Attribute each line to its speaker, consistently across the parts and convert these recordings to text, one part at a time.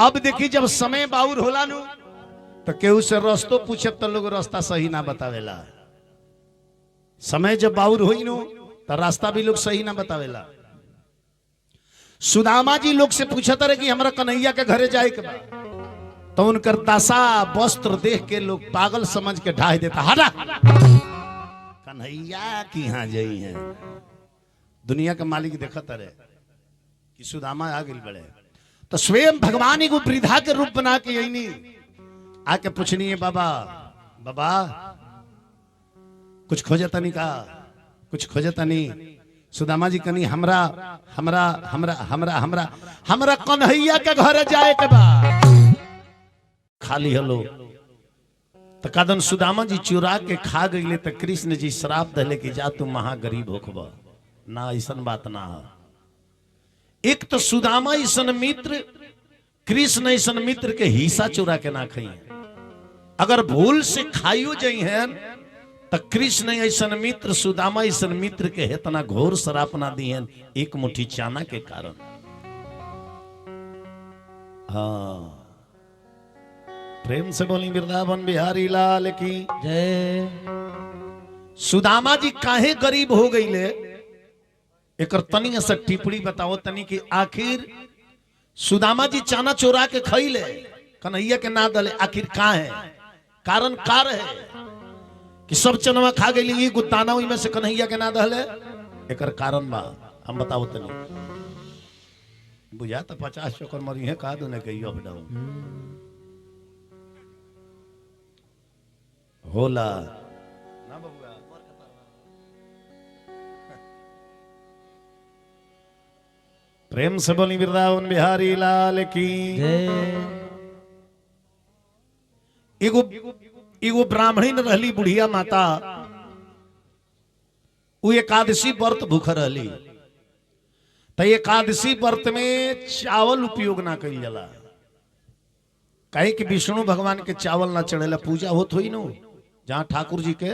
Speaker 1: अब देखी जब समय बाउर होला नु तो केहू से रास्तो पूछे तो लोग रास्ता सही ना बतावेला। समय जब बाउर हुई नु तो रास्ता भी लोग सही ना बतावेला। सुदामा जी लोग से पूछत रहे कि हमरा कन्हैया के घरे जाए के बा, तो उनकर दशा वस्त्र देख के लोग पागल समझ के ढाई देता, हटा कन्हैया की यहाँ जाई है। दुनिया के मालिक देखत रहे कि सुदामा आ गई बड़े, तो स्वयं भगवान को वृद्धा के रूप बना के यही आके पूछनी है, बाबा बाबा कुछ खोजता नहीं का, कुछ खोजता नहीं। सुदामा जी कनी हमरा हमरा हमरा हमरा हमरा हमरा कन्हैया के घर जाए के बा, खाली हलो। तो कदन सुदामा जी चुरा के खा गईले तो कृष्ण जी श्राप दले कि जा तू महा गरीब होखबा ना, ऐसा बात ना है। एक तो सुदामा ऐसन मित्र, कृष्ण ऐसन मित्र के हिस्सा चुरा के ना खाई, अगर भूल से खाइयो जाई है तो कृष्ण ऐसन मित्र, सुदामा ऐसन मित्र के इतना घोर श्राप ना दी है एक मुट्ठी चाना के कारण। हाँ, प्रेम से बोली वृंदावन बिहारी लाल की जय। सुदामा जी काहे गरीब हो गईले, एक तनी से टिप्पणी बताओ तनी कि आखिर सुदामा जी चाना चोरा के खइले कन्हैया के ना दले, आखिर का है कारण? कार है कि सब चनवा खा गई गुत्ताना में से कन्हैया के ना दले, एक कारण बा हम बताओ तनी। बुझा तो 50 चक्कर मरी है का दूने कहियो अप डाउन होला ना बबुआ। प्रेम से बोली वृंदावन बिहारी लाल की एगो एगो ब्राह्मणी न रहली बुढ़िया माता, वो एकादशी व्रत भूख रहली, तो एकादशी व्रत में चावल उपयोग ना कइल जाला, कहे कि विष्णु भगवान के चावल ना चढ़ेला, पूजा होत हुई नो जहाँ ठाकुर जी के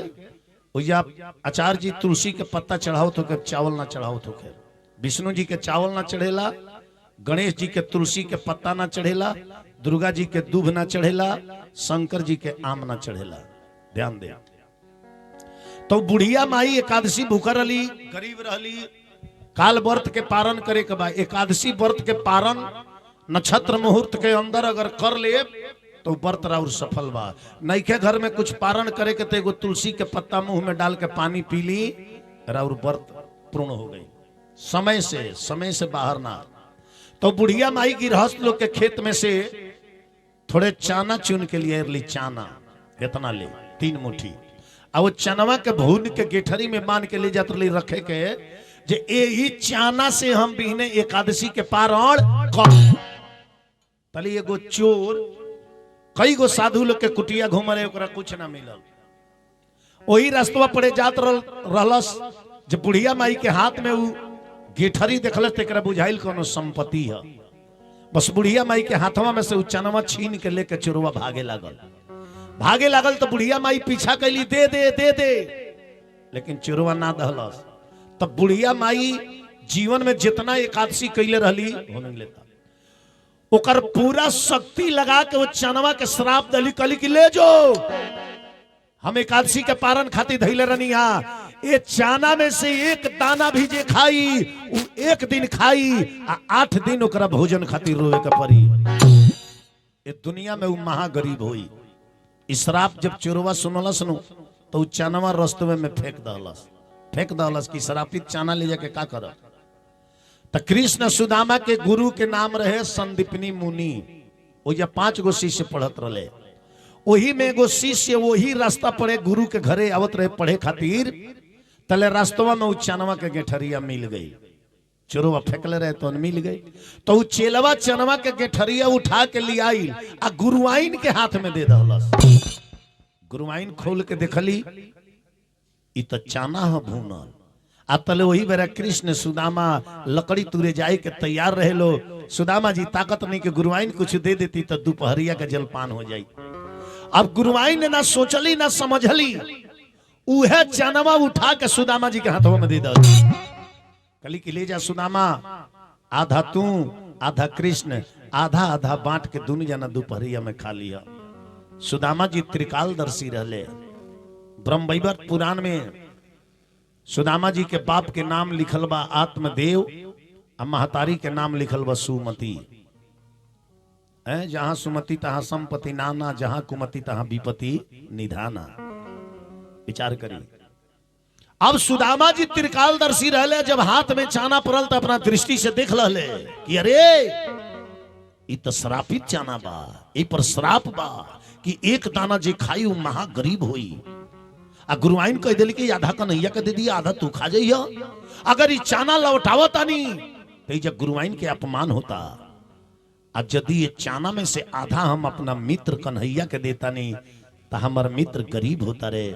Speaker 1: आचार्य जी तुलसी के पत्ता चढ़ाओ तो चावल ना चढ़ाओ तो खैर, विष्णु जी के चावल ना चढ़ेला, गणेश जी के तुलसी के पत्ता ना चढ़ेला, दुर्गा जी के दूब ना चढ़ेला, शंकर जी के आम ना चढ़ेला। ध्यान दे। तो बुढ़िया माई एकादशी भूखा रहली, गरीब रहली, काल व्रत के पारण करे के बाद एकादशी व्रत के पारण नक्षत्र मुहूर्त के अंदर अगर कर ले तो व्रत राउर सफल बा। नइखे घर में कुछ पारण करे के तो एगो तुलसी के पत्ता मुंह में डाल के पानी पी ली, राउर व्रत पूर्ण हो गई। समय से बाहर ना। तो बुढ़िया माई गृहस्थ लोग के खेत में से थोड़े चाना चुन के लिए ली, चाना इतना ले 3 मुट्ठी, और वो चनवा के भून के गेठरी में बांध के ले जाते ले रखे के जे यही चाना से हम बिहने एकादशी के पारण कर। तली एगो चोर कई गो साधु लोग के कुटिया घूम रहे, ओकरा कुछ ना मिलल, वही रास्तवा पड़े जात रहलस, जब बुढ़िया माई के हाथ में वो गेठरी देखलस तो एकरा बुझाइल कोनो संपत्ति है। बस बुढ़िया माई के हाथवा में से उ चनवा छीन के लेके चोरवा भागे लागल तो बुढ़िया माई पीछा कैली, दे दे दे दे, लेकिन चोरवा ना दहलस। तब बुढ़िया माई जीवन में जितना एकादशी कैले रहली होने लेता, ओकर पूरा शक्ति लगा के वो चनवा के श्राप दली, कली की ले जो हम एकादशी के पारण खातिर धैले रहनी हा, ये चाना में से एक दाना भी जे खाई उ 1 दिन खाई आ 8 दिन ओकरा भोजन खातिर रोए के पड़ी। ये दुनिया में उ महागरीब हुई। श्राप जब चोरवा सुनलस नु तो चनवा रस्तवे में फेंक दहलस कि श्रापित चाना ले जाके का कर। तो कृष्ण सुदामा के गुरु के नाम रहे संदीपनी मुनि, वो 5 गो शिष्य पढ़त रहे, वही में एगो शिष्य वही रास्ता पड़े गुरु के घरे आवत रहे पढ़े खातिर, तले रास्तवा में चनवा के गेठरिया मिल गई, चोरवा फेंकले रहे तो मिल गई। तो चेलवा चनवा के गेठरिया उठा के ले आई आ गुरुआइन के हाथ में दे दहलस। गुरुआइन खोल के देखली इ तो चाना है भूनल। आ तले वही बेरा कृष्ण सुदामा लकड़ी तुरे जाए के तैयार रहे लो, सुदामा जी ताकत नहीं के गुरुआइन कुछ दे देती तो दोपहरिया का जलपान हो जाई। अब गुरुआइन ने ना सोचली ना समझली, उहे चनवा उठा के सुदामा जी के हाथों में दे दली, कली की ले जा सुदामा, आधा तू आधा कृष्ण आधा आधा बांट के दुनु जना दोपहरिया में खा लिया। सुदामा जी त्रिकालदर्शी रहले। ब्रह्मवैवर्त पुराण में सुदामा जी के बाप के नाम लिखल बा आत्मदेव और महतारी के नाम लिखल बा सुमति। जहां सुमति तहां संपत्ति नाना, जहां कुमति तहां विपत्ति निधाना। विचार करिए। अब सुदामा जी त्रिकालदर्शी रहले। जब हाथ में चाना पड़ल तो अपना दृष्टि से देख लहले कि अरे ये तो श्रापित चाना बा, ये पर श्राप बा कि एक दाना जे खाई वो महा गरीब होई। आ गुरुआइन कह दिल कि आधा कन्हैया के दे दिया, आधा तू खा जाइया। अगर ये चाना लौटावता नहीं तो जब गुरुआइन के अपमान होता। अब यदि ये चाना में से आधा हम अपना मित्र कन्हैया के देता नहीं तो हमार मित्र गरीब होता रे,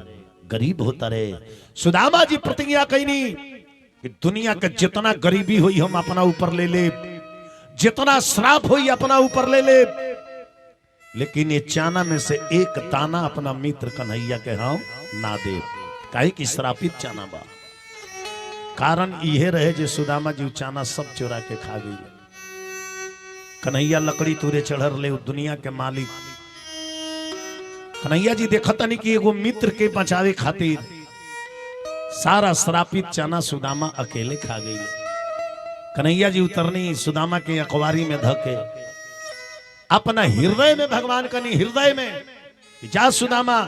Speaker 1: गरीब होता रे। सुदामा जी प्रतिज्ञा कईनी कि दुनिया के जितना गरीबी हुई हम अपना ऊपर ले ले, जितना श्राप हुई अपना ऊपर ले ले, लेकिन ये चाना में से एक दाना अपना मित्र कन्हैया के हम ना दे। काहे कि श्रापित चाना बा। कारण यह रहे जे सुदामा जी चाना सब चुरा के खा गई। कन्हैया लकड़ी तुरे चढ़र ले दुनिया के मालिक। कन्हैया जी देखता नहीं कि एगो मित्र के बचावे खातिर सारा श्रापित चाना सुदामा अकेले खा गई। कन्हैया जी उतरनी सुदामा के अखबारी में धके अपना हृदय में भगवान कनी हृदय में जा सुदामा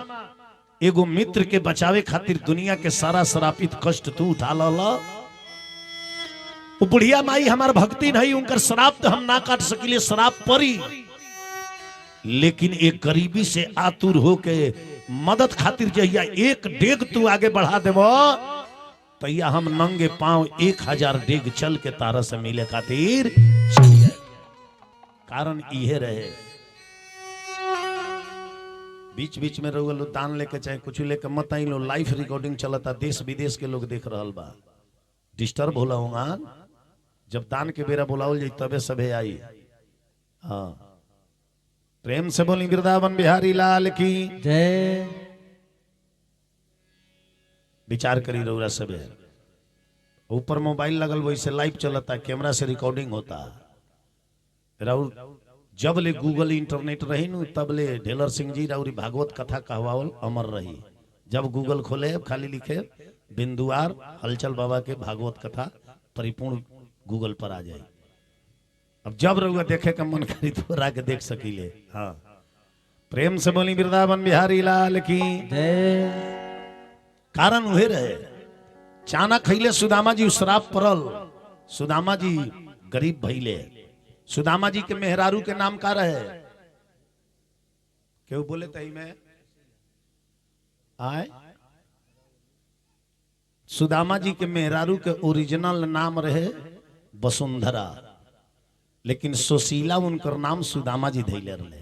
Speaker 1: एगो मित्र के बचावे खातिर दुनिया के सारा श्रापित कष्ट तू उठा ला। वो बुढ़िया माई हमार भक्ति नहीं, उनकर श्राप तो हम ना काट सकिले, श्राप परी। लेकिन एक गरीबी से आतुर होके मदद खातिर जहिया एक डेग तू आगे बढ़ा देबो तैया हम नंगे पांव 1000 डेग चल के तारा से मिले खातिर चलिए। कारण यह रहे बीच बीच में रहुआ लो दान लेके चाहे कुछ लेके मत आई लो। लाइव रिकॉर्डिंग चलता, देश विदेश के लोग देख रहा बा। डिस्टर्ब होला होगा। जब दान के बेरा बुलाओ जाए तबे सभे आई। हाँ, प्रेम से बोली वृंदावन बिहारी लाल की जय। विचार करी रहुआ सभे। ऊपर मोबाइल लगल वैसे लाइव चलता, कैमरा से रिकॉर्डिंग होता। जब ले गूगल इंटरनेट रही नु तब ले ढेलर सिंह जी राउरी भागवत कथा कहवावल अमर रही। जब गूगल खोले खाली लिखे बिंदुआर हलचल बाबा के भागवत कथा परिपूर्ण गूगल पर आ जाए। अब जब रहुआ देखे का मन करी तो रा के देख सकीले। हाँ, प्रेम से बोली वृंदावन बिहारी लाल की जय। कारण उहे रहे चाना खैले सुदामा जी श्राप पड़ल। सुदामा जी गरीब भइले। सुदामा जी के मेहरारू के नाम का रहे? क्यों बोले तही में आए? सुदामा जी के मेहरारू के ओरिजिनल नाम रहे वसुंधरा, लेकिन सुशीला उनकर नाम सुदामा जी धैले रहे।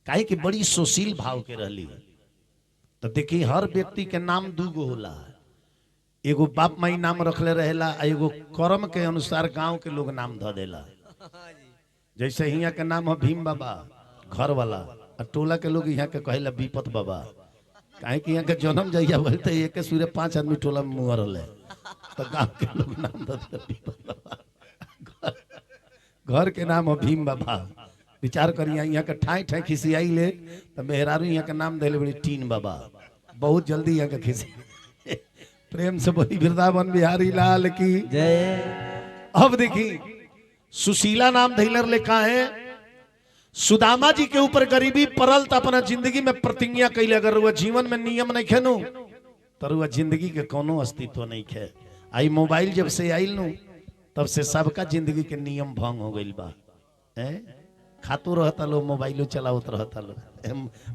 Speaker 1: काहे कि बड़ी सुशील भाव के रहली। तो देखी हर व्यक्ति के नाम दूगो होला। एगो बाप माई नाम रखले रहेला, एगो कर्म के अनुसार गांव के लोग नाम ध देला। जैसे यहाँ के नाम है भीम बाबा घर वाला, और टोला के लोग यहाँ के कहेला विपत बाबा। काहे कि यहाँ के जन्म जहिया बोलते एक सूर्य 5 आदमी टोला में मुहर रहे, तो गांव के लोग नाम दे विपत बाबा। घर के नाम है भीम बाबा। विचार करिए यहाँ के ठाई ठाई खिसियाई ले तो मेहरारू यहाँ के नाम दे बड़ी टीन बाबा। बहुत जल्दी यहाँ के खिसी। प्रेम से बोली वृंदावन बिहारी लाल की जय। अब देखी सुशीला नाम धैलर लिखा है। सुदामा जी के ऊपर गरीबी पड़ल तो अपना जिंदगी में प्रतिज्ञा कैले अगर वह जीवन में नियम नहीं खेनू तो वह जिंदगी के कोनो अस्तित्व नहीं खे। आई मोबाइल जब से आइल नु तब से सबका जिंदगी के नियम भंग हो गई बा। खातो रहता लो मोबाइलो चलावत रहता लो।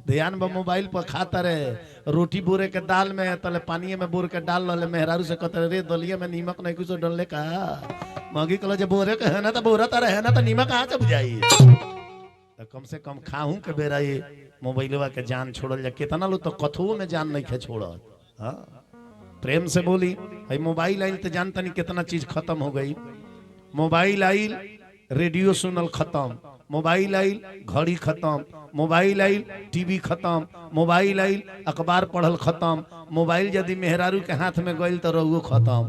Speaker 1: ध्यान बा मोबाइल पर खाता रहे रोटी बोरे के दाल में तले पानी में बोर के डाल रहे। मेहरारू से कहते रे दलिया में नीमक नहीं कुछ डलने का। मगी कल जब बोरे के है ना तो बोरा तारा है ना तो नीमक कहाँ से बुझाई। तो कम से कम खाऊं के बेरा ये मोबाइलवा के जान छोड़ल जा। कितना लो तो कथुओं में जान नहीं खे छोड़। हाँ, प्रेम से बोली भाई मोबाइल आइल तो जानता नहीं कितना चीज खत्म हो गई। मोबाइल आइल रेडियो सुनल खत्म, मोबाइल आइल घड़ी खत्म, मोबाइल आइल टीवी खत्म, मोबाइल आइल अखबार पढ़ल खत्म, मोबाइल यदि मेहरारू के हाथ में गइल तो रहुओ खत्म।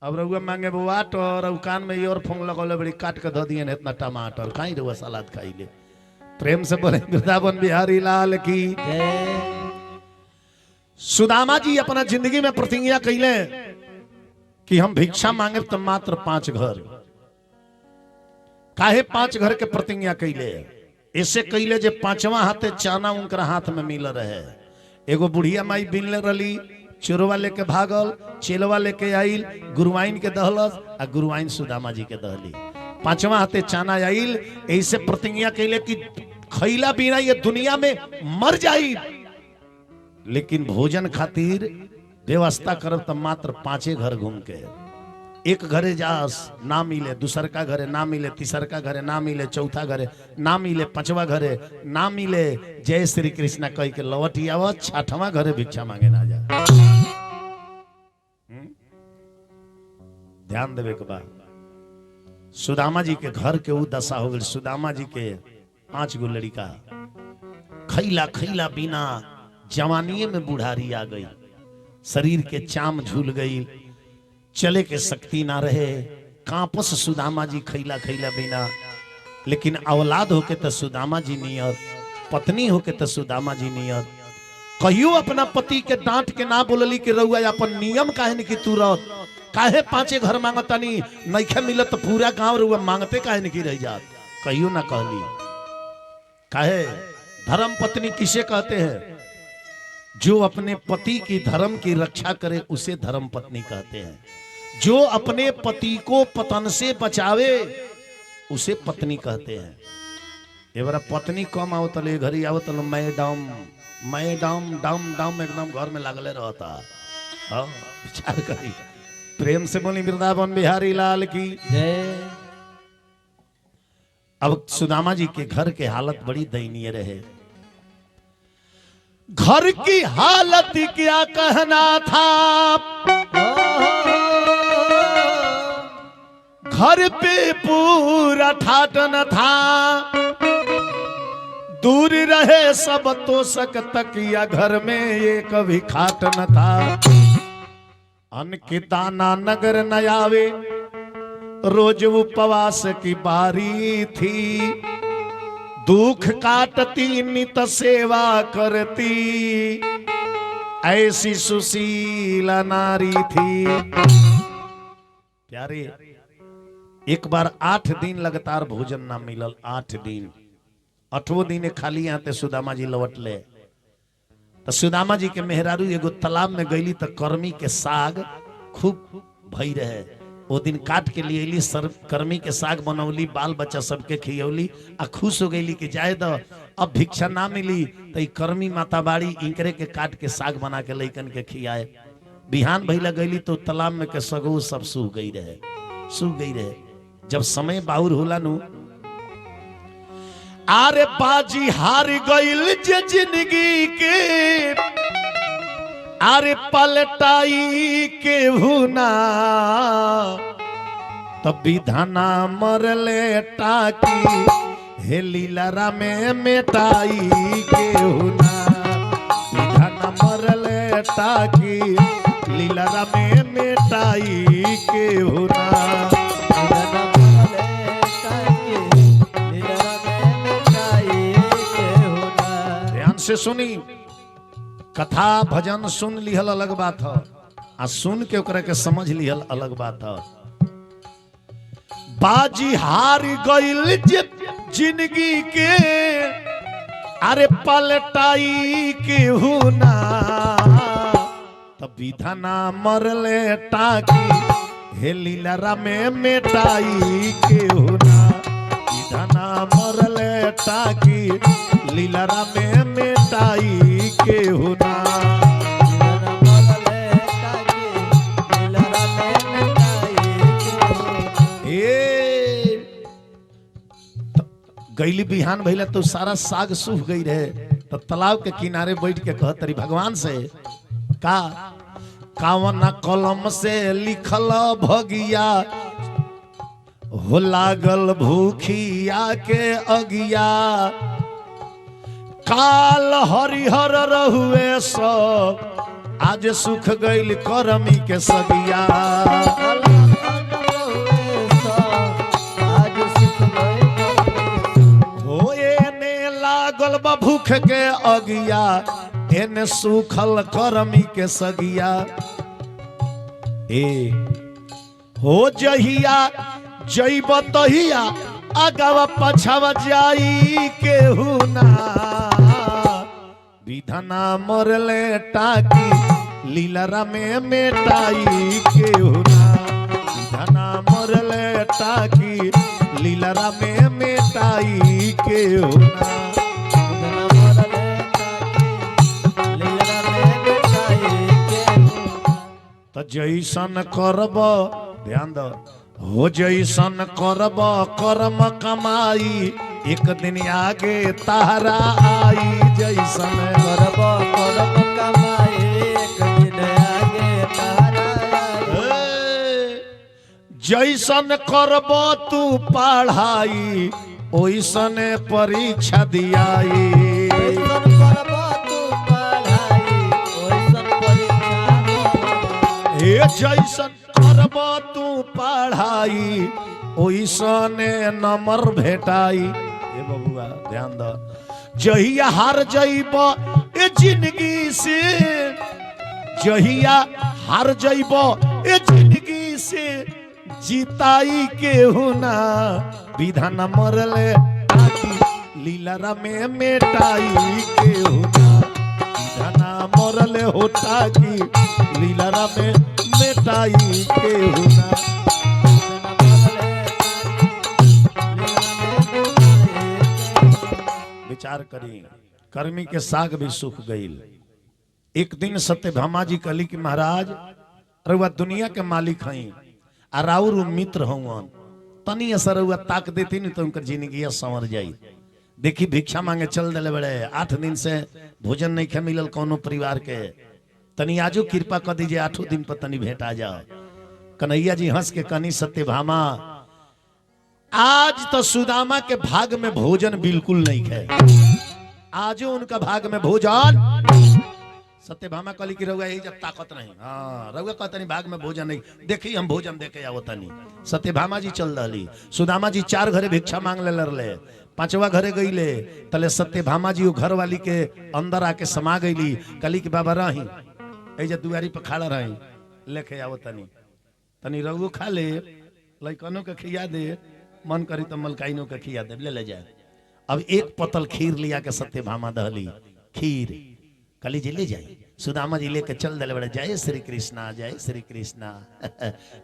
Speaker 1: अब रउआ मांगे वाटर और कान में ईयरफोन लगौले बड़ी काट के धो दिए इतना टमाटर खाई रउआ सलाद खाई ले। प्रेम से बोले वृंदावन बिहारी लाल की। सुदामा जी अपना जिंदगी में प्रतिज्ञा कैले कि हम भिक्षा मांगे तो मात्र 5 घर। काहे 5 घर के प्रतिज्ञा कैले? ऐसे कैले जे 5वां हाथे चाना उनकर हाथ में मिल रहे। एगो बुढ़िया माई बिनले रही, चोरवा लेके भागल, चेलवा लेके आइल, गुरुवाइन के दहलस आ गुरुवाइन सुदामा जी के दहली। 5वां हाथे चाना आइल। ऐसे प्रतिज्ञा कैले कि खैला बिना ये दुनिया में मर जाई, लेकिन भोजन खातिर व्यवस्था करब तो मात्र 5 घर घूम के। एक घरे जास ना मिले, दूसर का घरे ना मिले, तीसर का घरे ना मिले, चौथा घरे ना मिले, 5वां घरे ना मिले, जय श्री कृष्ण कह के लौट आव, 6वां घरे भिक्षा मांगे ना जा। ध्यान देवे के बाद सुदामा जी के घर के ऊ दशा हो गई। सुदामा जी के 5 गो लड़का खैला खैला बिना जवानी में बुढ़ारी आ गई, शरीर के चाम झूल गई, चले के शक्ति ना रहे, कांपस सुदामा जी खैला खैला बिना। लेकिन औलाद होके तो सुदामा जी नियर, पत्नी होके तो सुदामा जी नियर। कहियो अपना पति के डांट के ना बोलली कि रउआ अपन नियम काहे नहीं कि तुरत काहे 5 घर मांगतानी, नइखे मिलत तो पूरा गांव रउआ मांगते काहे नहीं कि रह जात। कहियो ना कहली। काहे? धर्म पत्नी किसे कहते हैं? जो अपने पति की धर्म की रक्षा करे उसे धर्म पत्नी कहते हैं। जो अपने पति को पतन से बचावे उसे पत्नी कहते हैं। ये बार पत्नी कम आवत ले घरी आवत लो मैडम मैडम डम डम एकदम घर में लागले रहता। हाँ विचार करी। प्रेम से बोली वृंदावन बिहारी लाल की जय। अब सुदामा जी के घर के हालत बड़ी दयनीय रहे। घर की हालत क्या कहना था, घर पे पूरा ठाटन था। दूर रहे सब तो सक तकिया, घर में ये कभी खाट न था। अन्न के दाना नगर न आवे, रोज उपवास की बारी थी। दुख काटती नित सेवा करती, ऐसी सुशीला नारी थी। प्यारे एक बार 8 दिन लगातार भोजन ना मिलल। 8 दिन, 8वें दिन खाली आते सुदामा जी लौट ले। तो सुदामा जी के मेहरारू एगो तालाब में गईली तो कर्मी के साग खूब भई रहे। वो दिन काट के लिए अली, कर्मी के साग बनौली, बाल बच्चा सबके खियौली आ खुश हो गईली कि जाए दो अब भिक्षा ना मिली तो कर्मी माता बाड़ी इनकरे के काट के साग बना के लइकन के खियाए। बिहान भइला गईली तो तालाब में के सगो सब सूख गई रहे। जब समय बाउर होला नु, आरे बाजी हार गईल जे जिंदगी के, आरे पलटाई के भुना। तब विधाना मरले टाकी, हे लीला में मेटाई के हुना। विधाना मरले टाकी, लीला में मेटाई के हुना। ध्यान से सुनी। कथा भजन सुन लिहल अलग बात है, आ सुन के ओकरा के समझ लिहल अलग बात है। बाजी हार गईल जिंदगी के, अरे पलटाई के हुना। तब विधाना मरले टाकी, हे लीला में मेटाई के हुना। विधाना मरले टाकी, लीला में मेटाई के हुना। गईली बिहान भइला तो सारा साग सूख गई रहे। तो तालाब के किनारे बैठ के कहत रही भगवान से, का कावना कलम से लिखल भगिया, हो लागल भूखिया के अगिया। काल हरिहर रहुए सब, आज सुख गईल करमी के सगिया। लागल बा भूख के अगिया एने सूखल करमी के सगिया ए हो जहिया जइब तहिया अगवा पछवा जाई केहू ना विधना मरले टाकी लीलरा में मेटाई केहू ना विधना मरले टाकी लीलरा में मेटाई केहू ना तो जैसन करब ध्यान दो हो जैसन करब कर्म कमाई एक दिन आगे तारा आई जैसन
Speaker 2: करब कर्म कमाई एक दिन आगे तारा
Speaker 1: आई जैसन करब तू पढ़ाई ओइसन परीक्षा दियाई जैसन करब तू पढ़ाई ओइसने नंबर भेटाई। ए बबुआ ध्यान दो जहिया हार जइब ए जिंदगी से जहिया हार जइब ए जिंदगी से जीताई केहू ना विधान मरले लीलरा में मेटाई केहू ना विधाना मरले होता की लीलरा में मेटाई केहू ना विचार करी कर्मी के साग भी सूख गईल। एक दिन सत्यभामा जी कहली कि महाराज रउआ दुनिया के मालिक हई आ राउर मित्र हवन तनी असर रउआ ताक देती नहीं तो उनकर जिंदगी संवर जाई। देखी भिक्षा मांगे चल दिले बड़े 8 दिन से भोजन नहीं खे मिलल कोनो परिवार के तनी आजो कृपा कर दीजिए 8 दिन पर तनी भेंट आ जाओ। कन्हैया जी हंस के कनी सत्यभामा आज तो सुदामा के भाग में भोजन बिल्कुल नहीं है आजो उनका भाग में भोजन। सत्यभामा कहली कि रउआ यही जब ताकत नहीं हाँ रउआ कहता नहीं भाग में भोजन नहीं देखी हम भोजन देके आओ तनी। सत्यभामा जी चल रही सुदामा जी 4 घरे भिक्षा मांग ले लड़ले 5वां घरे गईले तले सत्यभामा जी घर वाली के अंदर आके समा गईली कहली कि बाबा रही ऐजा दुआरी पर खड़ा रही लेके आओ तनी तनी रउओ खा ले लइकनों के खिया दे मन करी तो मलकाइनों के खिया दे ले जाए। अब एक पतल खीर लिया के सत्यभामा दहली खीर कली जी ले जाए सुदामा जी लेके चल दिले बड़े जय श्री कृष्णा जय श्री कृष्णा।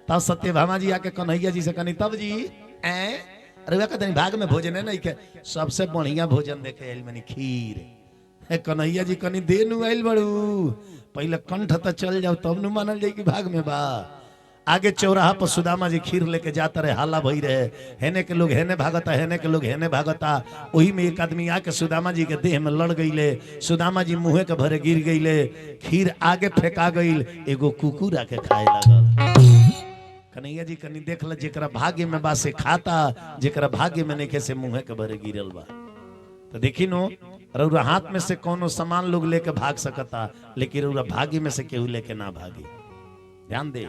Speaker 1: तब सत्यभामा जी आके कन्हैया जी से कहनी तब जी अरे कहते भाग में भोजन है नहीं के सबसे बढ़िया भोजन देखे आयल मनी खीर। कन्हैया जी कनी देनु आयल बड़ू पहले कंठ तो चल जाओ तब नु मानल जाए कि भाग में बा। आगे चौराहा पर सुदामा जी खीर लेके जाता रहे हाला भई रहे हेने के लोग हेने भागता हेने के लोग हेने भागता। वही में एक आदमी आके सुदामा जी के देह में लड़ गईले सुदामा जी मुँहे के भरे गिर गईले खीर आगे फेंका गईल एगो कुकुर आके खाए लगल। कन्हैया जी कनी देख ल जेकरा भाग्य में बा से खाता जेकरा भाग्य में नहीं से मुँहे के भरे गिरल बा। तो देखी नो रउरा हाथ में से कोनो सामान लोग लेके भाग सकता लेकिन रउरा भाग्य में से केहू लेके ना भागी। ध्यान दे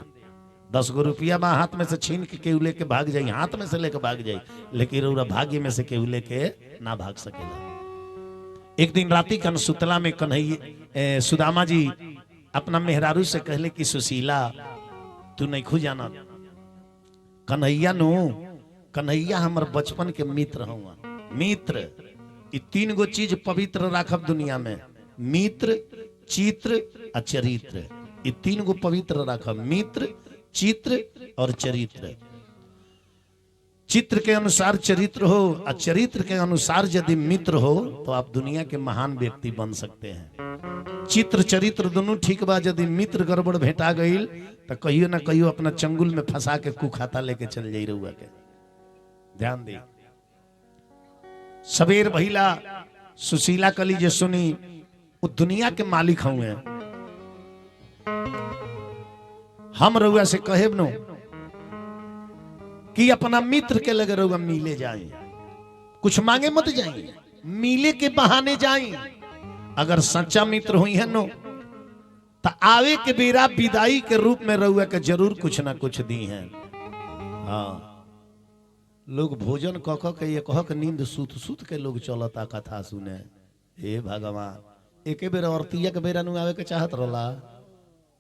Speaker 1: 10 गो रुपया बा हाथ में से छीन के केहू लेके भाग जाई हाथ में से लेके भाग जाई लेकिन रउरा भाग्य में से केहू लेके ना भाग सकेला। एक दिन राती कन सुतला में कन्हैया सुदामा जी अपना मेहरारू से कहले कि सुशीला तू नहीं खु जाना कन्हैया नु कन्हैया हमर बचपन के मित्र हुआ। मित्र ये 3 गो चीज पवित्र राखब दुनिया में मित्र चित्र और चरित्र ये 3 गो पवित्र राखब मित्र चित्र और चरित्र। चित्र के अनुसार चरित्र हो और चरित्र के अनुसार यदि मित्र हो तो आप दुनिया के महान व्यक्ति बन सकते हैं। चित्र चरित्र दोनों ठीक बा यदि मित्र गड़बड़ भेटा गईल तो कहियो ना कहियो अपना चंगुल में फंसा के कुखाता लेके चल जाई रहुआ के। ध्यान दे सबेर भइला सुशीला कली जे सुनी वो दुनिया के मालिक हुए हम रउआ से कहेब नो कि अपना मित्र के लगे रउआ मिले जाए कुछ मांगे मत जाए मिले के बहाने जाए। अगर सच्चा मित्र हुई है नो तो आवे के बेरा विदाई के रूप में रउआ के जरूर कुछ ना कुछ दी है। हाँ लोग भोजन क क के ये कह के नींद सुत सुत के लोग चलता कथा सुने। हे भगवान एके बेर औरतिया के बेरा नु आवे के चाहत रहला।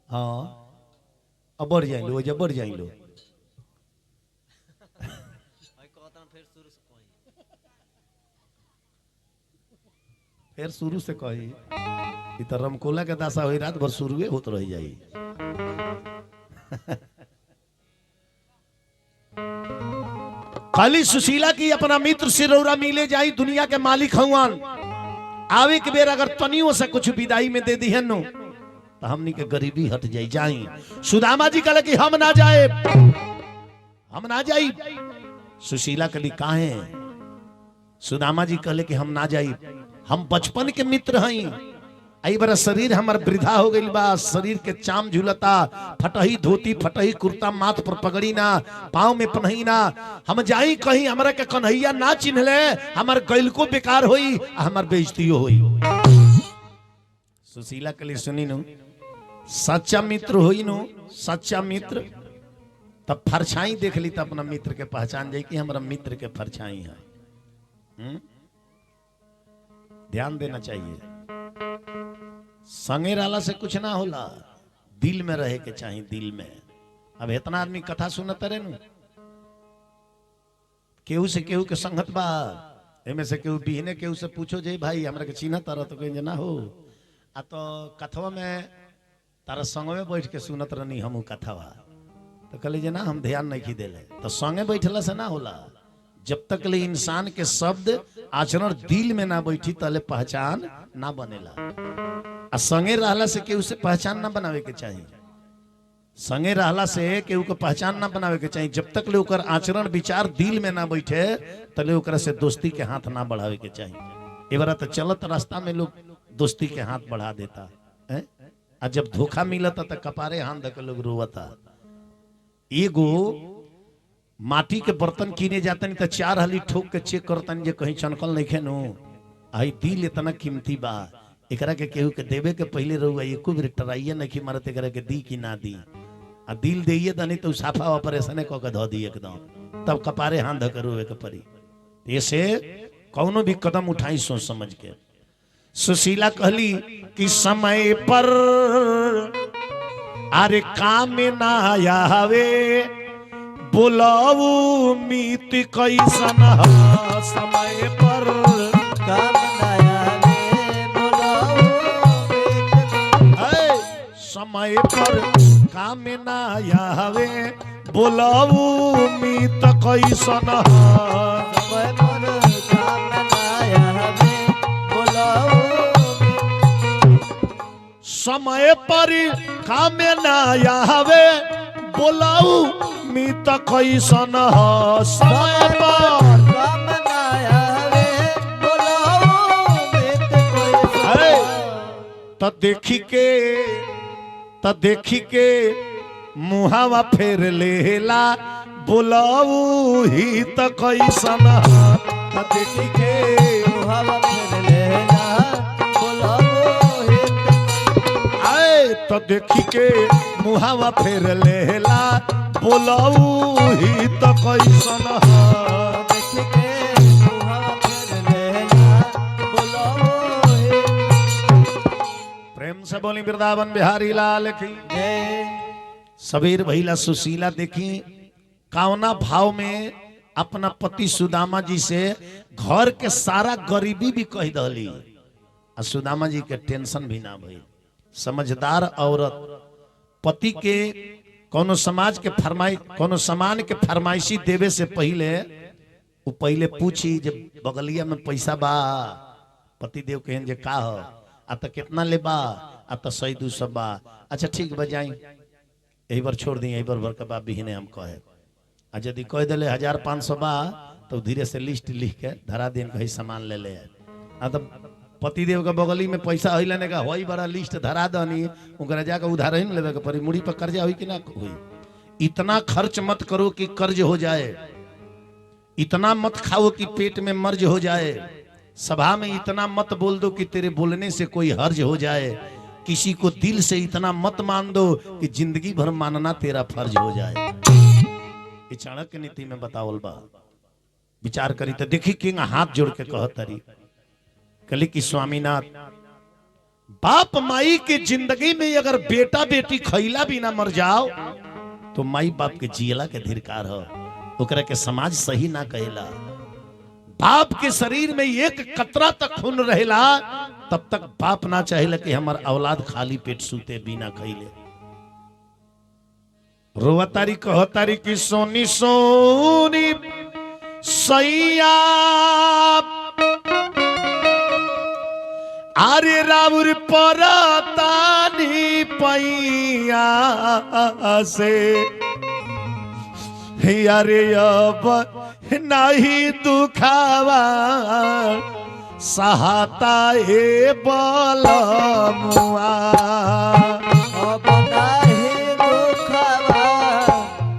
Speaker 1: हाँ अब बढ़ जाइलो जब बढ़ जाइलो फिर शुरू से कही इ त रमकोला के दासा होई रात भर शुरुए होत रह जाई। खाली सुशीला की अपना मित्र सिरौरा मिले जाई दुनिया के मालिक हवन। आवे के बेर अगर तनियों से कुछ विदाई में दे दिहन नो तो हमनी के गरीबी हट जाई जाई। सुदामा जी कहले कि हम ना जाए हम ना जाई। सुशीला कहली काहे? सुदामा जी कहले कि हम ना जाई हम बचपन के मित्र हई। आई बरा शरीर हमार वृद्धा हो गई बा शरीर के चाम झुलता फटही धोती फटही कुर्ता माथ पर पगड़ी ना पाँव में पन्ही ना हम जाई कहीं हमरा के कन्हैया ना चिन्हले हमार गैल को बेकार होई हमार बेइज्जतियो होई। सुशीला के लिए सुनी नु सच्चा मित्र होई नु सच्चा मित्र तब परछाई देख ली तो अपना मित्र के पहचान जाई कि हमारा मित्र के परछाई है। ध्यान देना चाहिए संगे रहला से कुछ ना होला दिल में रहे के चाहिए दिल में। अब इतना आदमी कथा सुनत रहे नु केहू से केहू के संगत बा एमे से केहू बिहने केहू से पूछो जे भाई हमरा के चिन्हत रह तो कहे ना हो आ तो कथवा में तारा संग में बैठ के सुनत रहनी हमू कथवा तो कहले जे ना हम ध्यान नहीं की देले तो संगे बैठला से ना होला। जब तक ले इंसान के शब्द आचरण दिल में ना बैठी तले पहचान ना बनेला। आ संगे रहला से केहू से पहचान ना बनावे के चाहिए। संगे रहला से केहू को पहचान ना बनावे के चाहिए। जब तक ले ओकर आचरण विचार दिल में ना बैठे तले ओकरा से दोस्ती के हाथ ना बढ़ावे के चाहिए। ए बार तो चलत रास्ता में लोग दोस्ती के हाथ बढ़ा देता है आ जब धोखा मिलता तो कपारे हाथ धके लोग रोवता। एगो माटी के बर्तन कीने जातनी तो 4 हाली ठोक के चेक करतनी जे कहीं चनकल नहीं खेनो आई दिल इतना कीमती बा एकरा के केहू के देवे के पहले रहुआ एको बेर टराइए नहीं कि मारत एकरा के दी कि ना दी आ दिल देइए तनी तो साफा ऑपरेशन क के ध दी एकदम तब कपारे हाथ धके रोवे के पड़ी। ऐसे कौनो भी कदम उठाई सोच समझ के। सुशीला कहली कि समय पर अरे काम में ना आवे बुलाऊ मीत कैसन समय पर
Speaker 2: काम नया बुलाओ
Speaker 1: समय पर काम ना आवे बुलाऊ मीत कैसन
Speaker 2: समय पर काम नया बुलाओ
Speaker 1: समय पर काम ना आवे बुलाऊ मीत कैसन समय पर
Speaker 2: काम नया बुलाओ मीत
Speaker 1: त देखी के मुहावा फेर लेला बुलाऊ ही त कैसन त देखी के
Speaker 2: हवा फिर लेना बुलाओ
Speaker 1: आए त देखी के मुहावा फेर लेला बुलाऊ ही त कैसन
Speaker 2: देख के हवा फिर लेना बुलाओ
Speaker 1: प्रेम से बोली वृंदावन बिहारी लाल की
Speaker 2: जय।
Speaker 1: सबेर भैला सुशीला देखी कावना भाव में अपना पति सुदामा जी से घर के सारा गरीबी भी कह दली आ सुदामा जी के टेंशन भी ना भई। समझदार औरत पति के कोनो समाज के कोनो सामान के फरमाइशी देवे से पहले वो पहले पूछी जब बगलिया में पैसा बा पति देव कहें जे का हो आ तो कितना ले बा आ तो 100-200 बा अच्छा ठीक बजाई यही बार छोड़ दी यही बार के बाद बिहने हम कहे आ यदि कह दिले 1500 बा तो धीरे से लिस्ट लिख के धरा दिन कहीं सामान ले ले आ तो पति देव के बगली में पैसा हो लेने का वही बड़ा लिस्ट धरा दनी उनका जाकर उधार ही लेवे के पड़ी मुड़ी पर कर्जा हुई कि ना हुई। इतना खर्च मत करो कि कर्ज हो जाए इतना मत खाओ कि पेट में मर्ज हो जाए सभा में इतना मत बोल दो कि तेरे बोलने से कोई हर्ज हो जाए किसी को दिल से इतना मत मान दो कि जिंदगी भर मानना तेरा फर्ज हो जाए। ये चाणक्य नीति में बतावल बा विचार करी तो देखी किंग हाथ जोड़ के कहतरी कली की स्वामीनाथ बाप माई के जिंदगी में अगर बेटा बेटी खैला भी ना मर जाओ तो माई बाप के जियला के धिरकार हो, ओकरा के समाज सही ना कहेला। बाप के शरीर में एक कतरा तक खून रहेला तब तक बाप ना चाहेला कि हमार औलाद खाली पेट सूते बिना खैले। रोवतारी कहतारी की सोनी सोनी सैया आरे राउर परतानी पैया से अरे अब नहीं दुखावा सहाता हे बलमुआ
Speaker 2: अब नाही दुखवा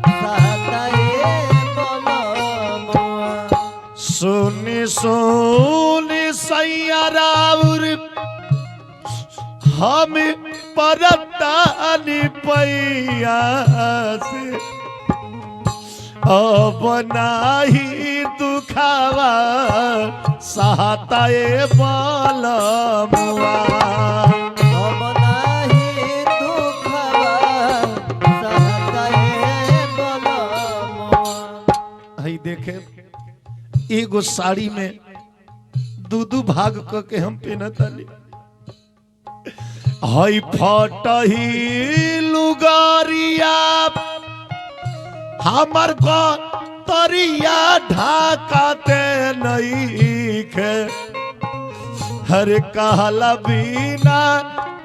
Speaker 2: सहता हे बलमुआ।
Speaker 1: सुनी सुनी सैया राउर हम परतानी पैया से अब नाही दुखावा सहाता ए बलमुआ
Speaker 2: अब नाही दुखवा सहता हे बलमुआ।
Speaker 1: हई देखे एगो साड़ी में दू भाग क के हम पहनताली। हई फटही लुगारिया हमर तरिया ढाकाते नहीं खे हर कहला बिना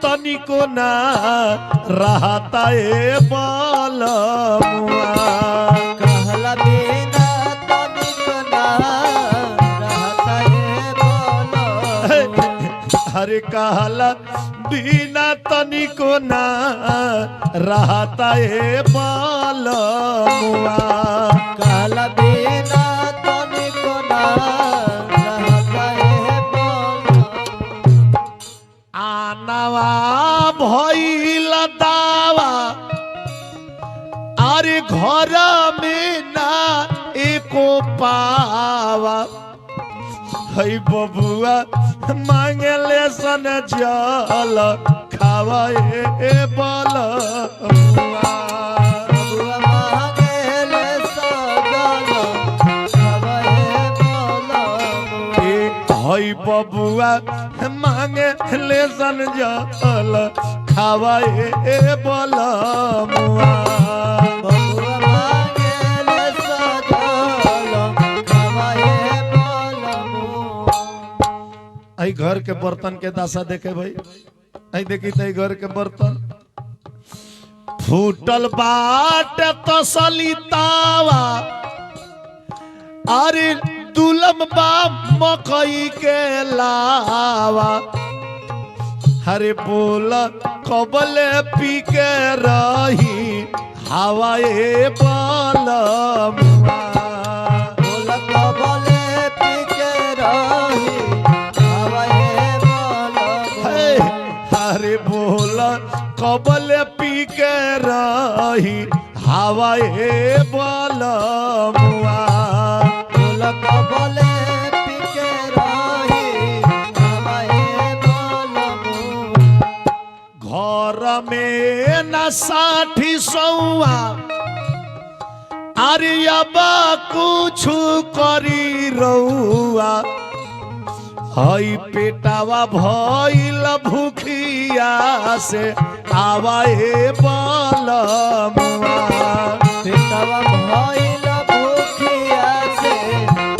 Speaker 1: तनिको ना रहता ए बलमुआ
Speaker 2: कहला बिना तनिक ना रहता हे बलमुआ।
Speaker 1: हर कहला बिना तनिको ना रहता ए बलमुआ
Speaker 2: कहला बिना तनिक ना रहता हे बलमुआ।
Speaker 1: आनवा भइल दावा अरे घर में ना एको पावा हई बबुआ मांगले सन जल खावा ए बलमुआ
Speaker 2: बबुआ मांगेले सजल खावा हे बलमुआ।
Speaker 1: हई बबुआ मांगले सन जल खावा ए बलमुआ
Speaker 2: बबुआ मांगेले सजल खावा हे बलमुआ।
Speaker 1: आई घर के बर्तन के दशा देखे भाई आई देखी तई घर के बर्तन फूटल बाट तसली तावा अरे दुलम बा मकई के लावा हरे बोल कबले पी के रही हवा ए बलमुआ
Speaker 2: बोल कबले पी के रही खावा हे बलमुआ।
Speaker 1: हरे बोल कबले पी के रही हवा ए बलमुआ
Speaker 2: बोल कबले पी के रही खावा हे बलमुआ।
Speaker 1: घर में न 60 सौआ अरे अब कुछ करी रउआ हई पेटावा भइल भूखिया से आवा ए बलमुआ
Speaker 2: पेटवा भइल भूखिया से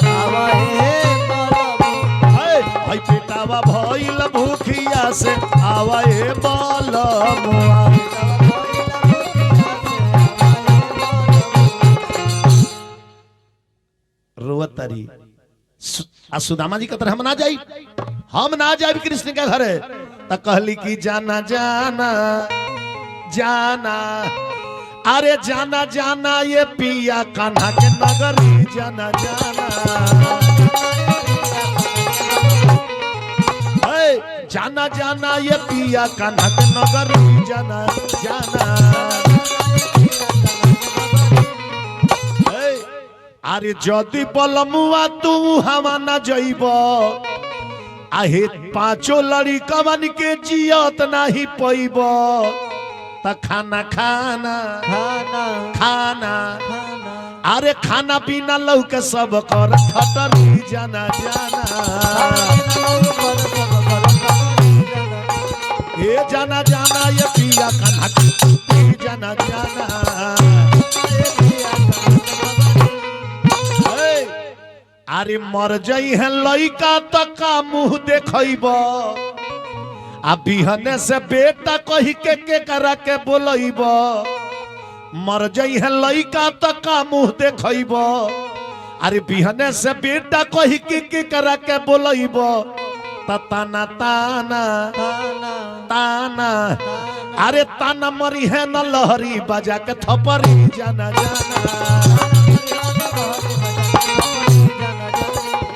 Speaker 2: खावा हे बलमुआ।
Speaker 1: हई पेटावा भइल भूखिया से आवा ए बलमुआ रोवतारी आ सुदामा जी कहते हम ना जाई कृष्ण के घरे त कहली कि जाना जाना जाना अरे जाना जाना ये पिया कान्हा के नगरी जाना जाना जाना जाना ये पिया कान्हा के नगरी जाना जाना अरे जदि बलमुआ तू हवा न जइब आहे पांचों लड़िकवन के जियत नहीं पैब त खाना खाना
Speaker 2: खाना
Speaker 1: खाना
Speaker 2: खाना
Speaker 1: अरे खाना पीना लौके सब कर ठटरी जाना जाना ये जाना जाना ये पिया कान्हा की जाना जाना अरे मर जाई है लइका त का मुंह देखइब आ बिहने से बेटा कही के करा के बोलइब मर जाई है लइका त का मुंह देखइब अरे बिहने से बेटा कही के करा के बोलइब त ताना ताना ताना अरे ताना मरी है न लहरी बजा के थपरी जाना जाना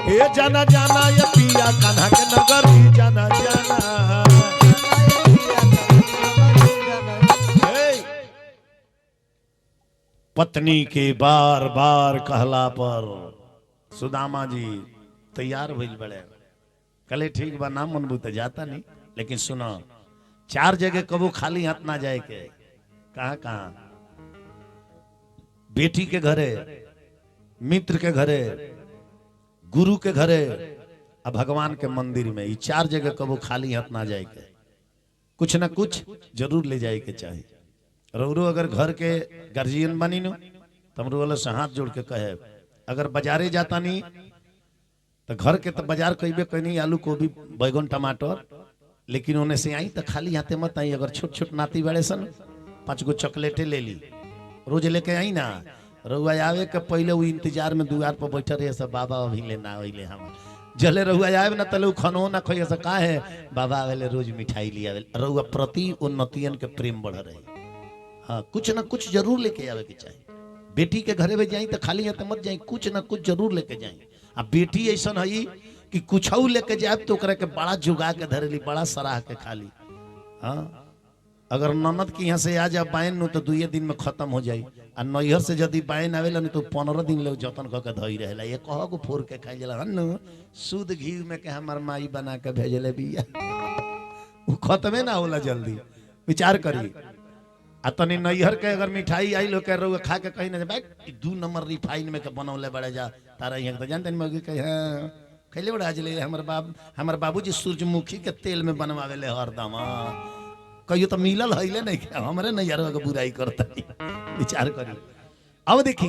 Speaker 1: ये जाना जाना ये पिया कान्हा के नगरी जाना जाना पत्नी के बार बार कहला पर सुदामा जी तैयार भइल बड़े कले ठीक बा नाम मनबू तो जाता नहीं लेकिन सुनो 4 जगह कबो खाली हाथ ना जाए के कहाँ कहाँ बेटी के घरे मित्र के घरे गुरु के घरे और भगवान के मंदिर में ये 4 जगह कबो खाली हाथ ना जाए के कुछ ना कुछ जरूर ले जाए के चाहिए रौरो अगर घर के गार्जियन बनी नो तमरो वाला से हाथ जोड़ के कहे अगर बाजारे जाता नहीं तो घर के तो बाजार कहीबे कहीं आलू गोभी बैगन टमाटर लेकिन उन्हें से आई तो खाली हाथे मत आई अगर छोट छोट नाती बड़े सन 5 गो चॉकलेटे ले ली रोज लेके आई ना रउआ आवे के पहले वो इंतजार में दुआर पर बैठे रहे सब बाबा अभी लेना अले हम जले रउआ आवे ना तले खनो ना खोई से का है बाबा आवेले रोज मिठाई लिया रउआ प्रति उन्नतियन के प्रेम बढ़ रहे हाँ कुछ ना कुछ जरूर लेके आवे के चाहिए बेटी के घरे में जाई तो खाली हाथ मत जाई कुछ ना कुछ जरूर लेके जाई आ बेटी ऐसा है कि कुछ लेके जाए तो के बड़ा जुगा के धरेली बड़ा सराह के खाली हाँ अगर ननद की यहाँ से आ जा बायन नु तो 2 दिन में खत्म हो जाई आ नैहर से यदि बायन आवेला नहीं तो 15 दिन ले जतन करके धई रहेला ये कह को फोर के खाई जाला हन्नु शुद्ध घी में के हमर माई बना के भेजले बिया वो खत्मे ना होला जल्दी विचार करी आ तनी नैहर के अगर मिठाई आई लो के रउआ खा के कहीं ना भाई 2 नंबर रिफाइन में के बनौले बड़े जा तारा यहाँ तो जानते नहीं मौगी कहे हाँ खैले बड़ा आज ले हमर बाबूजी सूरजमुखी के तेल में बनवावेले हरदम कहियो तो मिलल हईले नहीं क्या हमरे नैहर के बुराई करता विचार करी अब देखी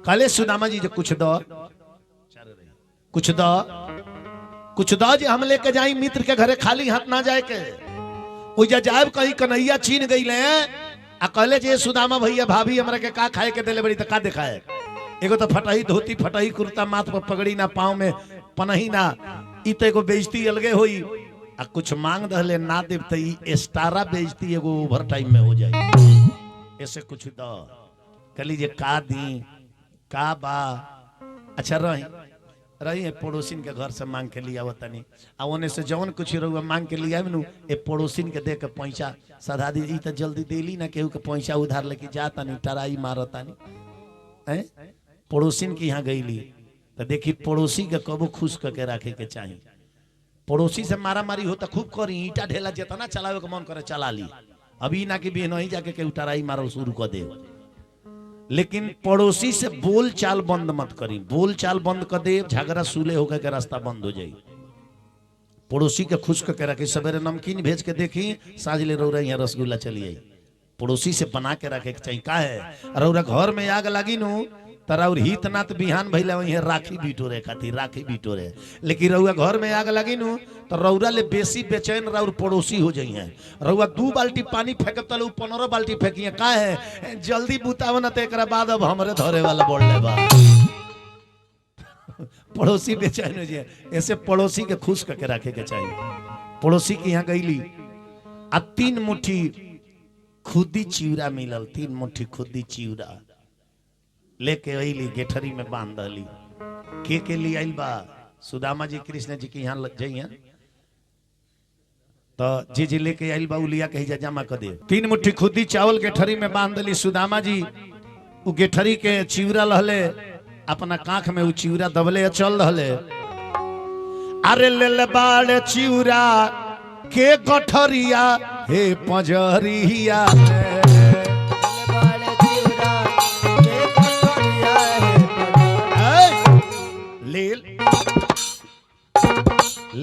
Speaker 1: काले सुदामा जी जो कुछ दो जे हम लेके जाई मित्र के घरे खाली हाथ ना जाए के वो जाए कहीं कन्हैया छीन गई ले आ कहले जे सुदामा भैया भाभी हमरा के का खाए के देले बड़ी तो का दिखाए एगो तो फटाही धोती फटाही कुर्ता माथ पर पगड़ी ना पाँव में पनही ना इ तो एगो बेइज्जती अलगे होई आ कुछ मांग दहले ना देव तो एक्स्ट्रा बेइज्जती एगो ओवर टाइम में हो जाए ऐसे कुछ दो कली जे का दी का बा अच्छा रही है पड़ोसिन के घर से मांग के लिया तनी आ ओने से जवन कुछ रहुआ मांग के लिया नु ए पड़ोसिन के दे के पैसा सधा दी ई तो जल्दी देली ना केहू के पैसा उधार लेके जाता नहीं टराई मारतानी हैं पड़ोसिन की यहाँ गईली तो देखी पड़ोसी के कबो खुश करके रखे के चाहिए पड़ोसी से मारा मारी हो तो खूब करी ईटा ढेला जितना चलावे के मन करे चला ली अभी ना कि बहन ही जाके केहू टराई मारो शुरू कर दे लेकिन पड़ोसी से बोल चाल बंद मत करी बोल चाल बंद कर दे झगड़ा सूले होकर के रास्ता बंद हो जाए पड़ोसी के खुश करके रखी सवेरे नमकीन भेज के देखी साझ ले रौरा यहाँ रसगुल्ला चली आई पड़ोसी से बना के रखे चाहिए का है रौरा घर में आग लगी नु तरा और हित नात बिहान भैले वही राखी बिटोरे खातिर राखी बिटोरे लेकिन रउआ घर में आग लगी नु तो रौरा ले बेसी बेचैन रउर पड़ोसी हो जाई है रउआ 2 बाल्टी पानी फेंकत तले 15 बाल्टी फेंकिए का है जल्दी बुताव न ते एकरा बाद अब हमरे धरे वाला बोलले बा पड़ोसी बेचैन हो जाए ऐसे पड़ोसी के खुश करके रखे के चाहिए पड़ोसी के यहाँ गईली आ 3 मुट्ठी खुदी चिवड़ा मिलल 3 मुट्ठी खुदी चिवड़ा लेके अली गेठरी में बांध दली के लिए आइल बा सुदामा जी कृष्ण जी के यहाँ लग जाइए तो जी लेके आइल बा उलिया कही जा जमा कर दे 3 मुट्ठी खुदी चावल गेठरी में बांध दली सुदामा जी वो गेठरी के चिवरा लहले अपना काख में उ चिउरा दबले चल रहले। अरे ले बाड़े चिउरा के गठरिया हे पंजरिया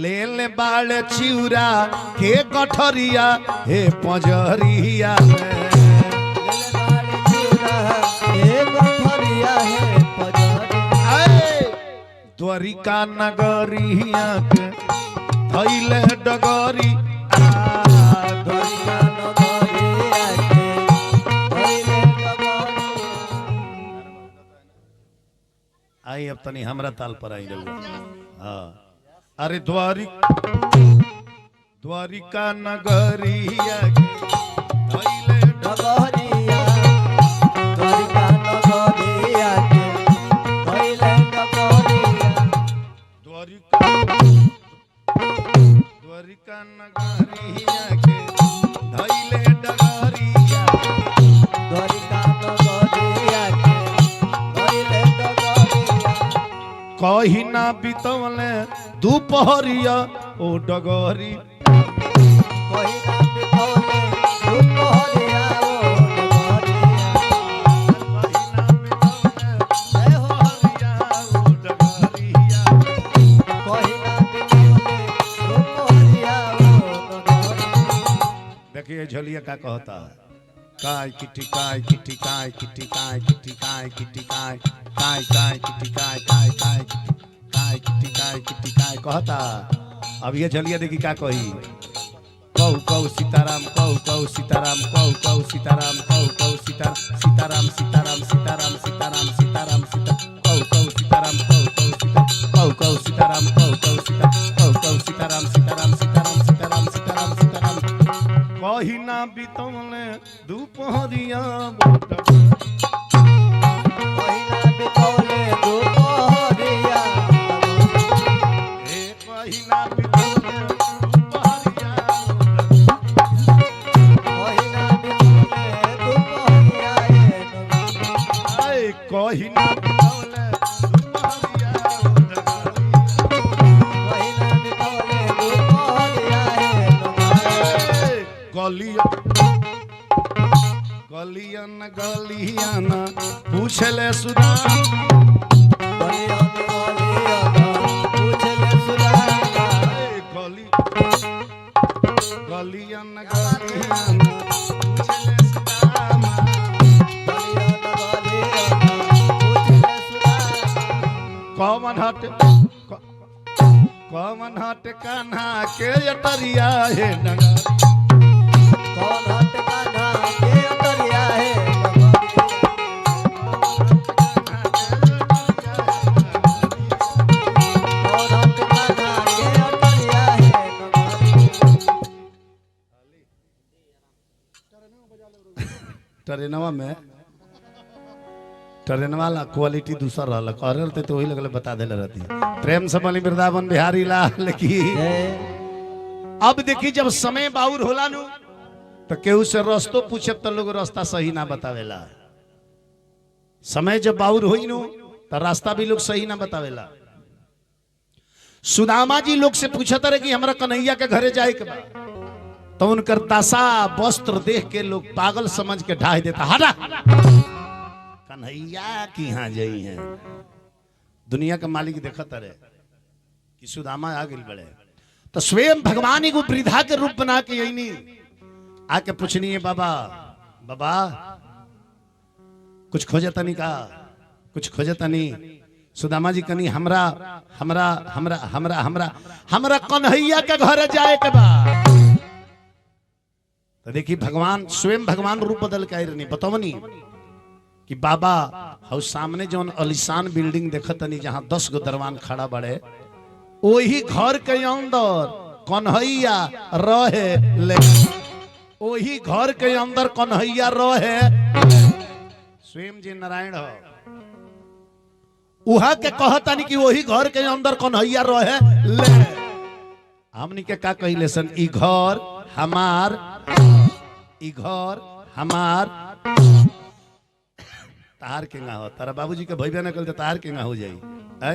Speaker 1: ले बाड़े चिउरा के गठरिया हे पंजरिया द्वारिका नगरिया के धैले डगरी आई अब तनी हमरा ताल पर आई रहुआ। हाँ अरे द्वारिका नगरिया के धैले
Speaker 2: डगरिया द्वारिका नगरिया के धैले डगरिया
Speaker 1: द्वारिका नगरिया के धैले डगरिया
Speaker 2: द्वारिका नगरिया के धैले डगरिया
Speaker 1: कहीं ना बितवले दोपहरिया ओ डगरी
Speaker 2: कहीं ना बितवले दोपहरिया ओ डगरिया कहीं ना बितवले दोपहरिया ओ डगरिया।
Speaker 1: देखिए झलिया का कहता है काय किटी काय किटी काय किटी काय किटी काय किटी काय काय काय किटी काय काय काय काय किटी काय किटी काय कहता। अब ये झलिया देखी का कही कहू कहू सीताराम कहू कहू सीताराम कहू कहू सीताराम कहू कहू सीताराम सीताराम सीताराम सीताराम सीताराम सीता कहू कहू सीताराम कहू कहू सीता कहू कहू सीताराम कहू कहू सीता कहू कहू सीताराम सीताराम सीताराम सीताराम सीताराम सीताराम कही ना बितवले दोपहरिया
Speaker 2: कहीं ना बितवले दोपहरिया
Speaker 1: हे कही ना बितवले दोपहरिया
Speaker 2: कहीं ना बितवले दोपहरिया
Speaker 1: आए कही ना बितवले दोपहरिया
Speaker 2: कहीं ना बितवले दोपहरिया
Speaker 1: गलिया गलियन गलियन पूछले सुधा
Speaker 2: पूछले सुधा
Speaker 1: गली गलियन गलियन पूछले सुदामा कौन हट कान्हा के अटरिया हे नगर
Speaker 2: कौन हट कान्हा के अटरिया है कौन हट कान्हा के अटरिया है
Speaker 1: ट्रेनवा में ट्रेन वाला क्वालिटी दूसरा रहल कह रहते तो वही लगल बता देले रहती प्रेम से बनी वृंदावन बिहारी लाल की। अब देखी जब समय बाउर होला नु तो केहू से रस्तो पूछे तो लोग रास्ता सही ना बतावेला। समय जब बाउर होई नु तो रास्ता भी लोग सही ना बतावेला। सुदामा जी लोग से पूछत रहे कि हमरा कन्हैया के घरे जाए के बा तो उनकर दशा वस्त्र देख के लोग पागल समझ के ढाई देता हटा कन्हैया की यहाँ जाई है। दुनिया का मालिक देखत रहे कि सुदामा आ गई बड़े तो स्वयं भगवान को वृद्धा के रूप बना के यही आके पूछनी है बाबा बाबा कुछ खोजता नहीं का कुछ खोजता नहीं। सुदामा जी कनी हमरा हमरा हमरा हमरा हमरा हमरा कन्हैया के घर जाए के बा। तो देखिए भगवान स्वयं भगवान रूप बदल के आई रहनी बतवनी कि बाबा हाउ सामने जो अलिशान बिल्डिंग देखत नहीं जहां 10 गो दरवान खड़ा बड़े वही घर के अंदर कन्हैया रहे ले वही घर के अंदर कन्हैया रहे स्वयं जी नारायण हो उहा के कहता नहीं कि वही घर के अंदर कन्हैया रहे ले। हमनी के का कहिले सन ई घर हमार तार केंगा हो तारा बाबूजी के भैया न कल तो तार केंगा हो जाई है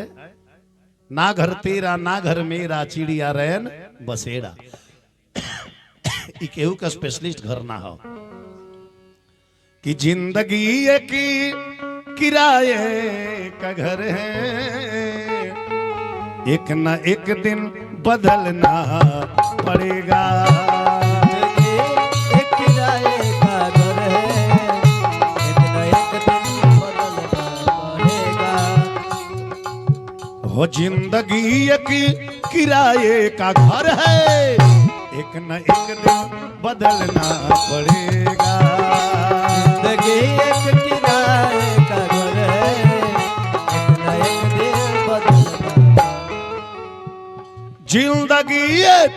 Speaker 1: ना घर तेरा ना घर मेरा चिड़िया रैन बसेरा केहू का स्पेशलिस्ट घर ना हो कि जिंदगी एक किराए का घर है एक ना एक दिन बदलना पड़ेगा
Speaker 2: एक किराए का घर है एक न एक दिन बदलना पड़ेगा
Speaker 1: हो जिंदगी एक किराए का घर है एक न एक दिन बदलना पड़ेगा
Speaker 2: जिंदगी एक किराए का घर है एक न एक दिन बदलना
Speaker 1: जिंदगी एक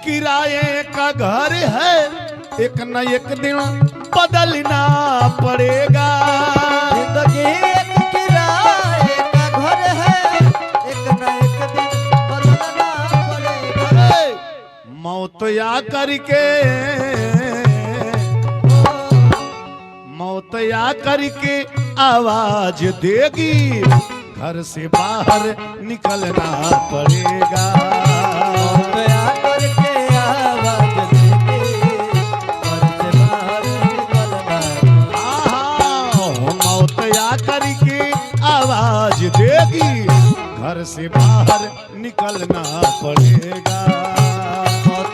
Speaker 1: किराए का घर है एक न एक दिन बदलना पड़ेगा
Speaker 2: जिंदगी एक किराए का घर है एक न एक दिन बदलना पड़ेगा
Speaker 1: मौत या करके मौत या करके आवाज देगी घर से बाहर निकलना पड़ेगा
Speaker 2: दया करके आवाज देके घर से बाहर निकलना
Speaker 1: मौत या करके आवाज देगी घर से बाहर निकलना पड़ेगा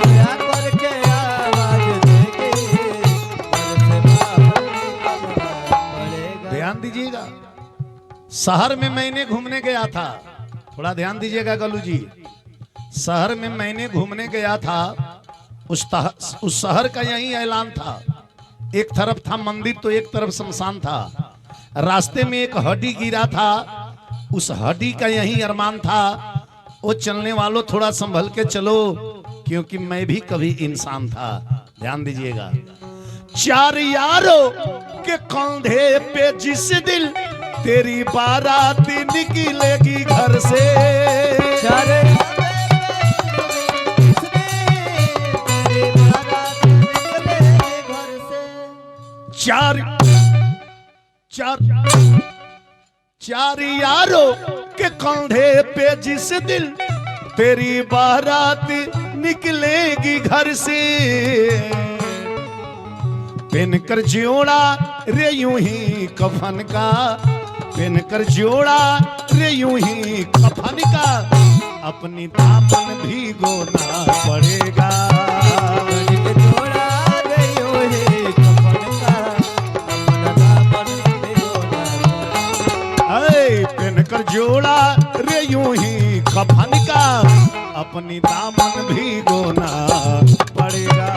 Speaker 2: दया करके आवाज देके घर से बाहर निकलना पड़ेगा।
Speaker 1: ध्यान दीजिएगा शहर में मैंने घूमने गया था थोड़ा ध्यान दीजिएगा गलू जी शहर में मैंने घूमने गया था उस शहर का यही ऐलान था एक तरफ था मंदिर तो एक तरफ शमशान था रास्ते में एक हड्डी गिरा था उस हड्डी का यही अरमान था वो चलने वालों थोड़ा संभल के चलो क्योंकि मैं भी कभी इंसान था ध्यान दीजिएगा चार यारों के कंधे पे जिस दिल तेरी बारात निकलेगी घर से
Speaker 2: चारे
Speaker 1: चार चार चार यारों के कंधे पे जिस दिल तेरी बारात निकलेगी घर से पहनकर जोड़ा रे यूं ही कफन का पहनकर जोड़ा रे यूं ही कफन का अपनी दामन भी गोना पड़ेगा पहनकर जोड़ा रे यूं ही कफन का अपनी दामन भी गोना पड़ेगा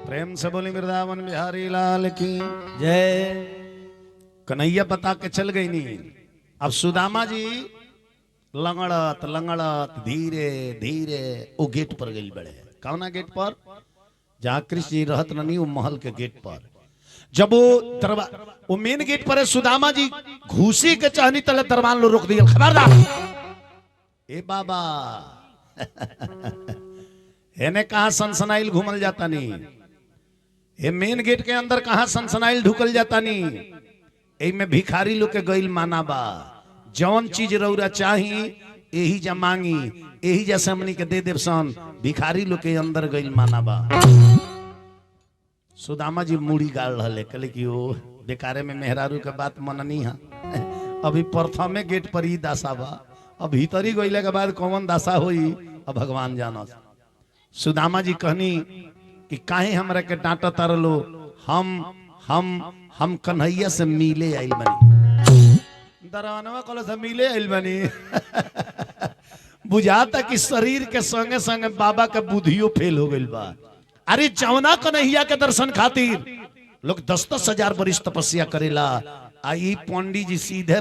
Speaker 1: प्रेम से बोली वृंदावन बिहारी लाल की
Speaker 2: जय।
Speaker 1: कन्हैया बता के चल गई नहीं अब सुदामा जी लंगड़त लंगड़त धीरे धीरे वो गेट पर गई बड़े कौना गेट पर जहां कृष्ण जी रहत नहीं वो महल के गेट पर जब वो मेन गेट पर है सुदामा जी घुसी के चाहनी तले दरबान लो रोक दिया खबरदार ए बाबा एने कहा सनसनाइल घूमल जाता नहीं ये मेन गेट के अंदर कहा सनसनाइल ढुकल जाता नहीं ए में भिखारी लोग के गइल माना बा जौन चीज रौरा चाही यही जा मांगी यही जैसे हमनी के दे देव सन भिखारी लोग के अंदर गइल माना बा सुदामा जी मुड़ी गाड़ रहे कहले कि ओ बेकारे में मेहरारू के बात मननी है अभी प्रथमे गेट पर ही दासा बा अब भीतरी गइले के बाद कौन दासा होई अब भगवान जाना सुदामा जी कहनी कि काहे हमरा के डांटा तारलो हम कन्हैया से मिले आइल बनी दरवानवा कहलो से मिले आइल बनी बुझाता कि शरीर के संगे संगे बाबा के बुद्धियो फेल हो गइल बा अरे जवना कन्हैया के दर्शन खातिर लोग 10-10 हजार बरिस तपस्या करेला आई पंडित जी सीधे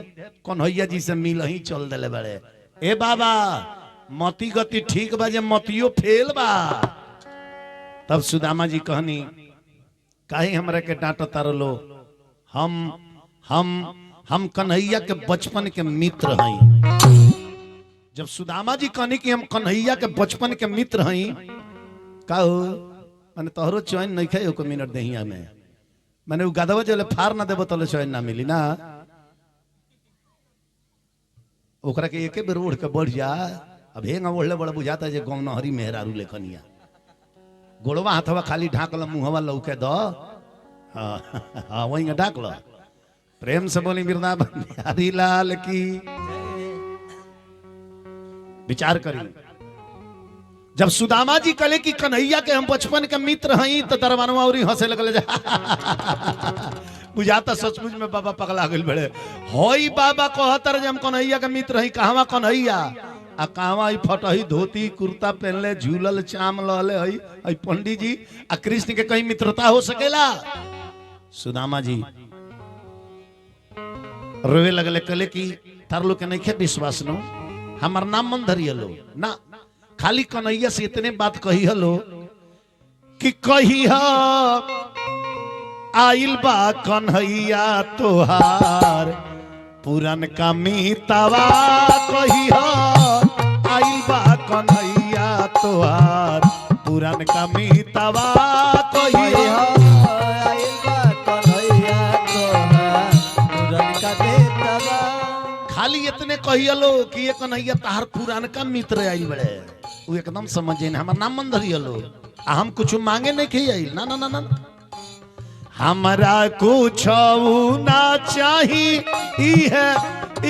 Speaker 1: कन्हैया जी से मिल ही चल दिले बड़े ए बाबा मती गति ठीक बा जे मतियो फेल बा तब सुदामा जी कहनी काहे हमरा के डांट तारलो हम कन्हैया के बचपन के मित्र हई जब सुदामा जी कहनी कि हम कन्हैया के बचपन के मित्र हई का हो मैंने तोहरो चैन नहीं खाई एको मिनट दहिया में मैंने गदवा जो फार ना देबो तो चैन ना मिली ना ओकरा के एके बेर ओढ़ के बढ़ जा अब हेंगा ओढ़ले बड़ा बुझाता जे गौन हरी मेहरारू लेखनिया गोड़वा हाथवा खाली ढाकल मुहवा लौके दो हाँ वही ढाक लो प्रेम से बोली वृंदावन बिहारी लाल की विचार करी जब सुदामा जी कले की कन्हैया के हम बचपन के मित्र हई तो दरबानवा और हंसे लगल बुझाता सचमुच में बाबा पगला गइल बड़े होई बाबा कहतर जे हम कन्हैया के मित्र हई कहवा कन्हैया आ कहवा ई फटही धोती कुर्ता पहनले झूलल चाम लहले हई हई पंडित जी आ कृष्ण के कहीं मित्रता हो सकेला सुदामा जी रोवे लगले कले की तार लोग के नहीं खे विश्वास नो हमार नाम मन धरियलो ना खाली कन्हैया से इतने बात कही हलो कि कही आइल बा कन्हैया तोहार पुरन का मीतावा कही आइल बा कन्हैया तोहार पुरन का मीतावा कही
Speaker 2: आइल बा कन्हैया तोहार पुरन का मीतावा
Speaker 1: खाली इतने कहियलो कि ये कन्हैया तहार पुरान का मित्र आइल बड़े वो एकदम समझे ना हमार नाम मन धरियलो आ हम कुछ मांगे नहीं के आइल ना ना ना ना हमरा कुछ ना चाही ई है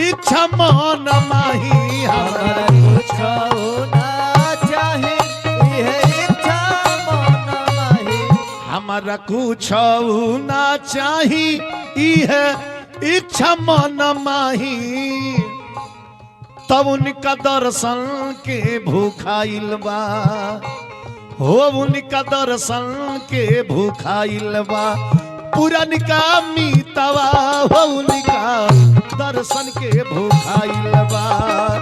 Speaker 1: इच्छा मन माही
Speaker 2: हमरा कुछ ना चाहे ई है इच्छा मन माही
Speaker 1: हमरा कुछ ना चाही ई है इच्छा मन माही तब उनका दर्शन के भूखाइल बा हो उनका दर्शन के भूखाइल बा पुरनका मीतवा हो उनका दर्शन के भूखाइल बा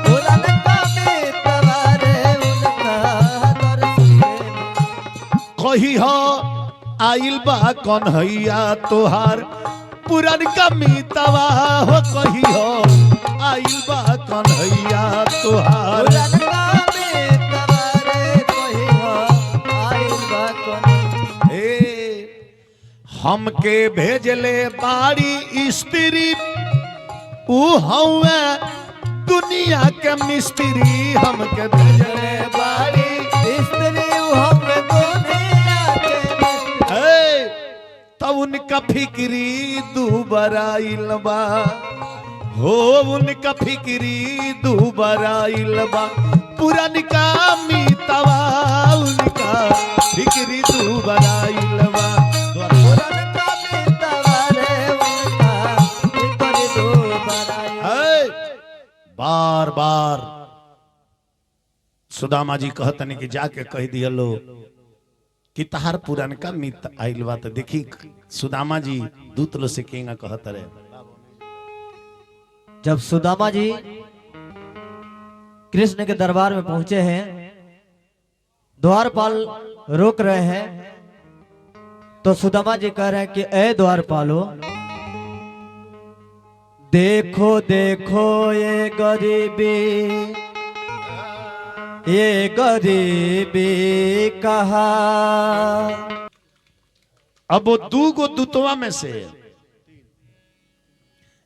Speaker 2: पुरनका मीतवा रे उनका दर्शन
Speaker 1: कही हो आइल बा कन्हैया तोहार पुरनका मीतवा हो कही हो आइल बा कन्हैया तोहार
Speaker 2: पुरनका मीतवा रे कही हो आइल बा कन्हैया
Speaker 1: हमके भेजले बाड़ी स्त्री ऊ हौवे दुनिया के मिस्त्री हमके भेजले बाड़ी
Speaker 2: स्त्री हम दुनिया के मिस्त्री
Speaker 1: तब उनका फिक्री दुबराइल बा हो उनका फिक्री दुबराइल बा पुरनका मीतवा उनका फिक्री दुबराइल बा
Speaker 2: पुरनका मीतवा रे उनका फिक्री दुबराइल
Speaker 1: बार बार सुदामा जी कहतनी कि जाके कह दियलो कि तहार पुरनका मित आइल बा। तो देखी सुदामा जी दूत लो से केंगा कहत रहे
Speaker 2: जब सुदामा जी कृष्ण के दरबार में पहुंचे हैं द्वारपाल रोक रहे हैं तो सुदामा जी कह रहे हैं कि ए द्वारपालो देखो देखो ये गरीबी कहा
Speaker 1: अब वो दूगो दूतवा में से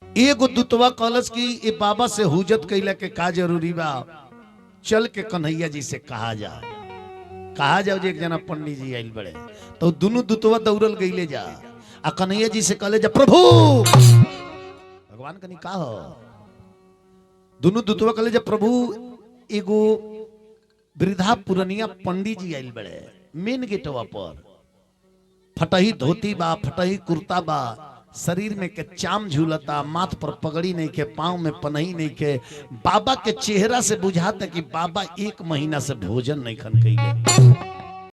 Speaker 1: एगो दूतवा कहलस कि ये बाबा से हुजत कैला के का जरूरी बा चल के कन्हैया जी से कहा जाओ जे एक जना पंडित जी आइल बड़े तो दोनों दूतवा दौड़ल गईले जा आ कन्हैया जी से कहले जा प्रभु भगवान कनी का हो दोनों दूतवा कहले जा प्रभु एगो वृद्धा पुरनिया पंडित जी आइल बड़े मेन गेटवा पर फटही धोती बा फटही कुर्ता बा शरीर में के चाम झूलता माथ पर पगड़ी नहीं के पांव में पनही नहीं के बाबा के चेहरा से बुझाता कि बाबा 1 महीना से भोजन नहीं खन कइले